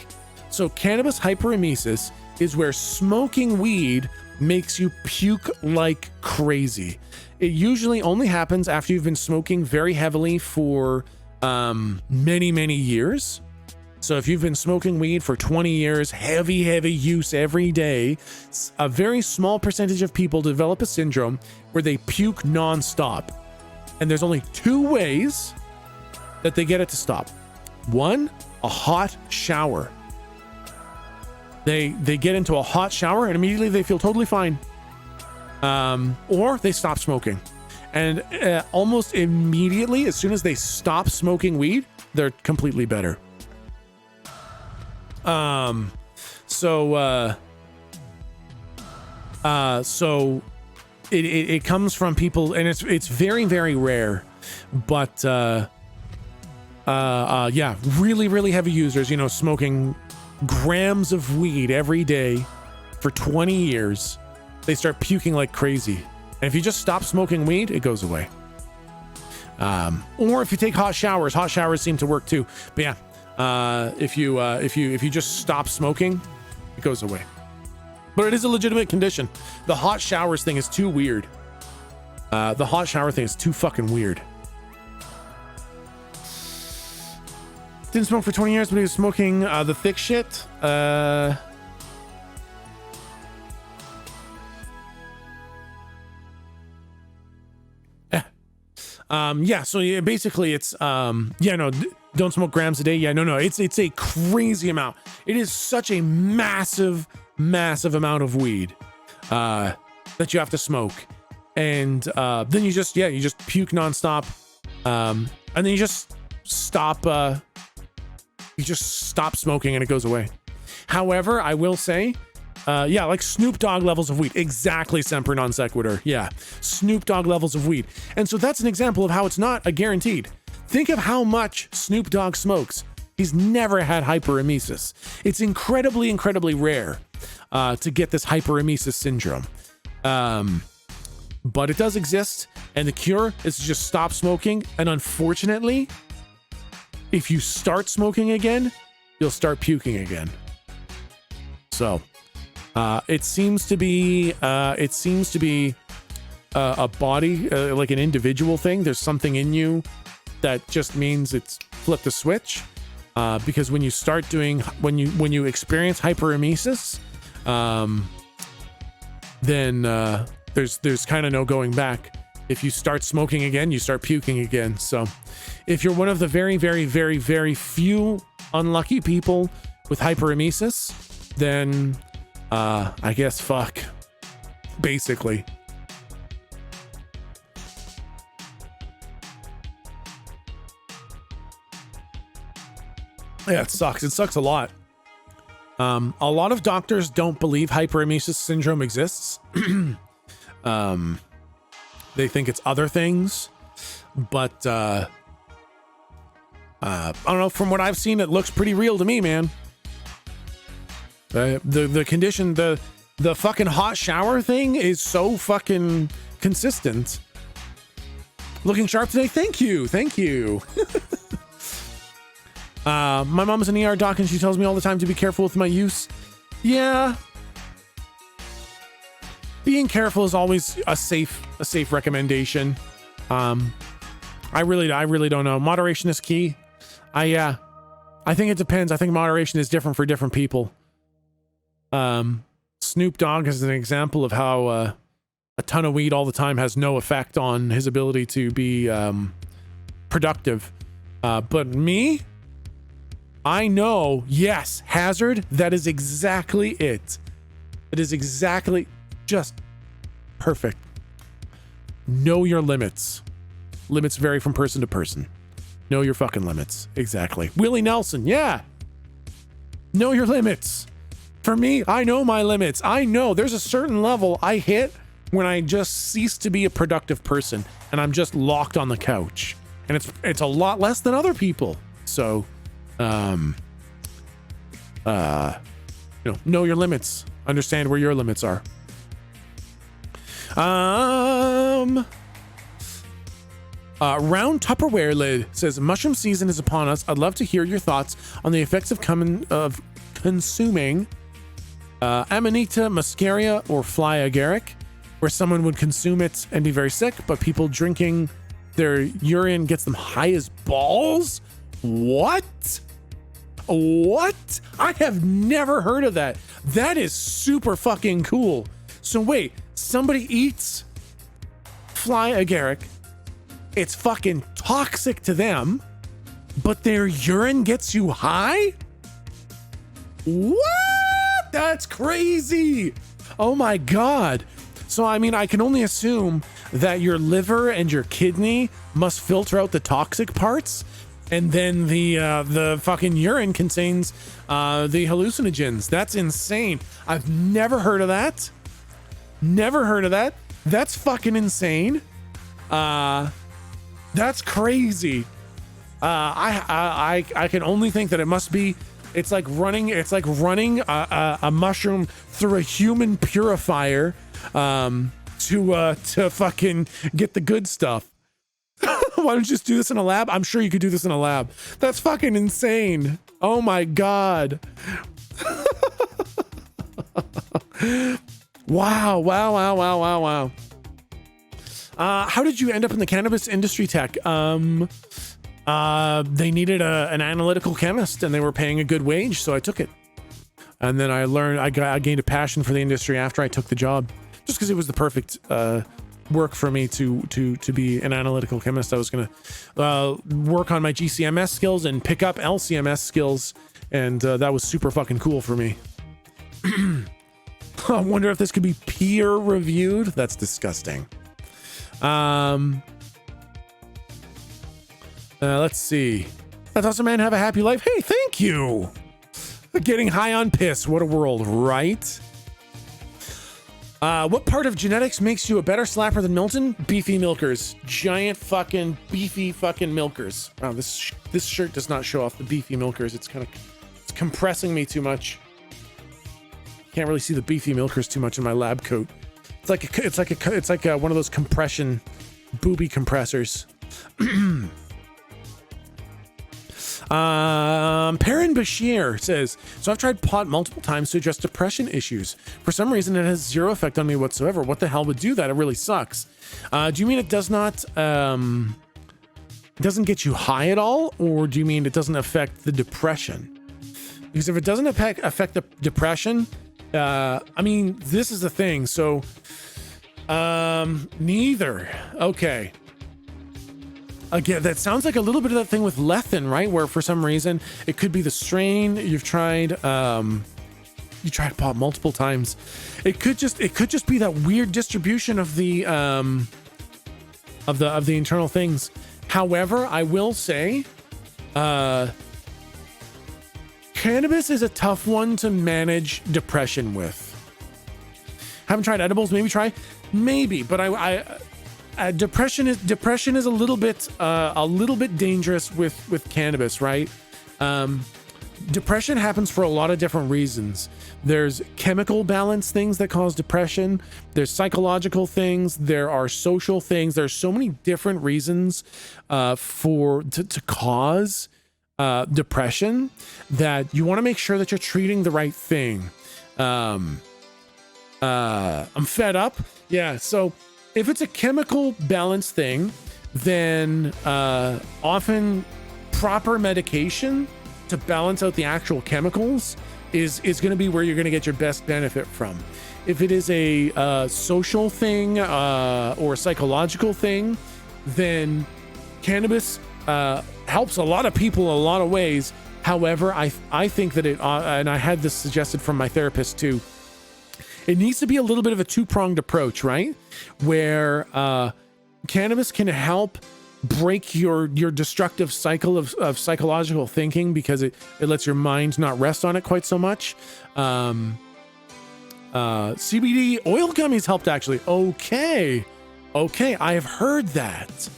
So cannabis hyperemesis is where smoking weed makes you puke like crazy. It usually only happens after you've been smoking very heavily for many years. So if you've been smoking weed for 20 years, heavy use every day, a very small percentage of people develop a syndrome where they puke nonstop. And there's only two ways that they get it to stop. One, a hot shower. They get into a hot shower and immediately they feel totally fine. Or they stop smoking. And almost immediately, as soon as they stop smoking weed, they're completely better. So it comes from people, and it's very rare, but yeah, really heavy users, you know, smoking grams of weed every day for 20 years, they start puking like crazy. And if you just stop smoking weed, it goes away. Or if you take hot showers seem to work too. But yeah, if you just stop smoking, it goes away. But it is a legitimate condition. The hot showers thing is too weird. The hot shower thing is too fucking weird. Didn't smoke for 20 years, but he was smoking the thick shit. Yeah, so yeah, basically it's don't smoke grams a day. Yeah, no, it's a crazy amount. It is such a massive amount of weed that you have to smoke, and then you just puke nonstop, and then you just stop smoking and it goes away. However, I will say, like Snoop Dogg levels of weed. Exactly, Semper Non Sequitur. Yeah, Snoop Dogg levels of weed. And so that's an example of how it's not a guaranteed. Think of how much Snoop Dogg smokes. He's never had hyperemesis. It's incredibly rare to get this hyperemesis syndrome. But it does exist, and the cure is to just stop smoking. And unfortunately, if you start smoking again, you'll start puking again. So it seems to be a body, like an individual thing. There's something in you that just means it's flip the switch. Because when you start doing, when you experience hyperemesis, then there's kind of no going back. If you start smoking again, you start puking again. So if you're one of the very few unlucky people with hyperemesis, then I guess fuck, basically. Yeah, it sucks. It sucks a lot. A lot of doctors don't believe hyperemesis syndrome exists. They think it's other things, but I don't know. From what I've seen, it looks pretty real to me, man. The condition, the fucking hot shower thing is so fucking consistent. Looking sharp today. Thank you. My mom's an ER doc and she tells me all the time to be careful with my use. Yeah. Being careful is always a safe recommendation. I really don't know. Moderation is key. I think it depends. I think moderation is different for different people. Snoop Dogg is an example of how a ton of weed all the time has no effect on his ability to be productive. But me, I know, yes, hazard, that is exactly it. It is exactly just perfect. Know your limits. Limits vary from person to person. Know your fucking limits. Exactly. Willie Nelson, yeah. Know your limits. For me, I know my limits. I know there's a certain level I hit when I just cease to be a productive person and I'm just locked on the couch. And it's a lot less than other people. So, know your limits. Understand where your limits are. Round Tupperware lid says, mushroom season is upon us. I'd love to hear your thoughts on the effects of consuming Amanita muscaria or fly agaric, where someone would consume it and be very sick, but people drinking their urine gets them high as balls. What? I have never heard of that. That is super fucking cool. So wait, somebody eats fly agaric, it's fucking toxic to them, but their urine gets you high? What? That's crazy. Oh my God. So, I mean, I can only assume that your liver and your kidney must filter out the toxic parts, and then the fucking urine contains the hallucinogens. That's insane. I've never heard of that. That's fucking insane. That's crazy. I can only think that it must be. It's like running a mushroom through a human purifier to fucking get the good stuff. Why don't you just do this in a lab? I'm sure you could do this in a lab. That's fucking insane. Oh my God. Wow. How did you end up in the cannabis industry tech? They needed an analytical chemist and they were paying a good wage, so I took it. And then I gained a passion for the industry after I took the job, just because it was the perfect work for me to be an analytical chemist. I was going to work on my GCMS skills and pick up LCMS skills, and that was super fucking cool for me. I wonder if this could be peer reviewed. That's disgusting. Let's see. That awesome man have a happy life. Hey, thank you. Getting high on piss. What a world, right? What part of genetics makes you a better slapper than Milton? Beefy milkers. Giant fucking beefy fucking milkers. Wow, this shirt does not show off the beefy milkers. It's compressing me too much. Can't really see the beefy milkers too much in my lab coat. It's like one of those compression booby compressors. Perrin Bashir says, so I've tried pot multiple times to address depression issues. For some reason, it has zero effect on me whatsoever. What the hell would do that? It really sucks. Do you mean it does not, doesn't get you high at all? Or do you mean it doesn't affect the depression? Because if it doesn't affect the depression, I mean, this is the thing. So, neither. Okay. Again, that sounds like a little bit of that thing with lecithin, right? Where for some reason it could be the strain you tried pot multiple times. It could just be that weird distribution of the internal things. However, I will say, cannabis is a tough one to manage depression with. Haven't tried edibles. Maybe, but depression is a little bit dangerous with cannabis, right? Depression happens for a lot of different reasons. There's chemical balance things that cause depression. There's psychological things. There are social things. There's so many different reasons to cause depression that you want to make sure that you're treating the right thing. I'm fed up. Yeah, so if it's a chemical balance thing, then often proper medication to balance out the actual chemicals is going to be where you're going to get your best benefit from. If it is a social thing or psychological thing, then cannabis helps a lot of people a lot of ways. However, I think that it, and I had this suggested from my therapist too, it needs to be a little bit of a two-pronged approach, right? Where cannabis can help break your destructive cycle of psychological thinking because it lets your mind not rest on it quite so much. CBD oil gummies helped actually. Okay, I have heard that.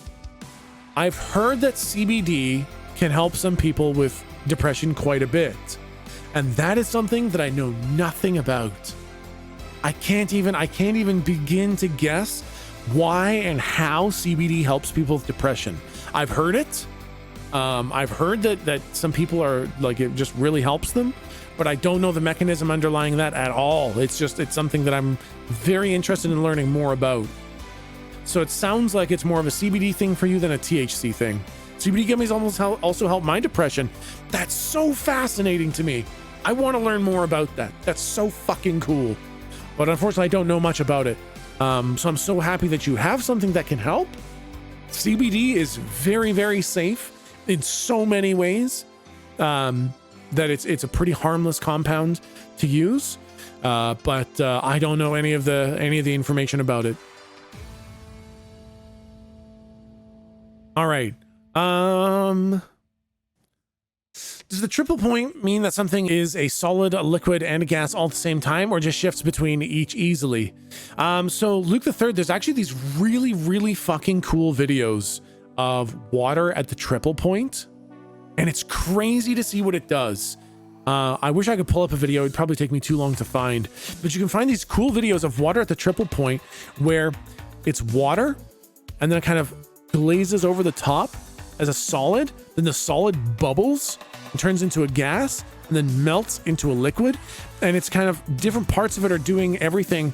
I've heard that CBD can help some people with depression quite a bit. And that is something that I know nothing about. I can't even begin to guess why and how CBD helps people with depression. I've heard it. I've heard that some people are like, it just really helps them, but I don't know the mechanism underlying that at all. It's something that I'm very interested in learning more about. So it sounds like it's more of a CBD thing for you than a THC thing. CBD gummies also help my depression. That's so fascinating to me. I want to learn more about that. That's so fucking cool. But unfortunately, I don't know much about it. So I'm so happy that you have something that can help. CBD is very, very safe in so many ways. That it's a pretty harmless compound to use. But I don't know any of the information about it. All right. Does the triple point mean that something is a solid, a liquid, and a gas all at the same time, or just shifts between each easily? So Luke the Third, there's actually these really, really fucking cool videos of water at the triple point, and it's crazy to see what it does. I wish I could pull up a video. It'd probably take me too long to find, but you can find these cool videos of water at the triple point where it's water, and then it kind of glazes over the top as a solid, then the solid bubbles and turns into a gas and then melts into a liquid, and it's kind of different parts of it are doing everything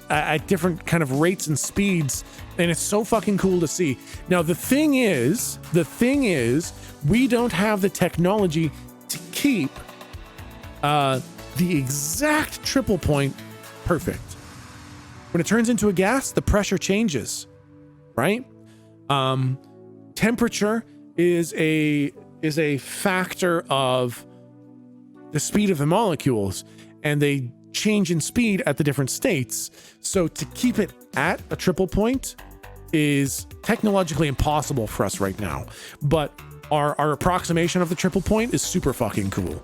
at different kind of rates and speeds, and it's so fucking cool to see. Now the thing is, we don't have the technology to keep the exact triple point perfect. When it turns into a gas, the pressure changes, right? Temperature is a factor of the speed of the molecules, and they change in speed at the different states. So to keep it at a triple point is technologically impossible for us right now. But our approximation of the triple point is super fucking cool.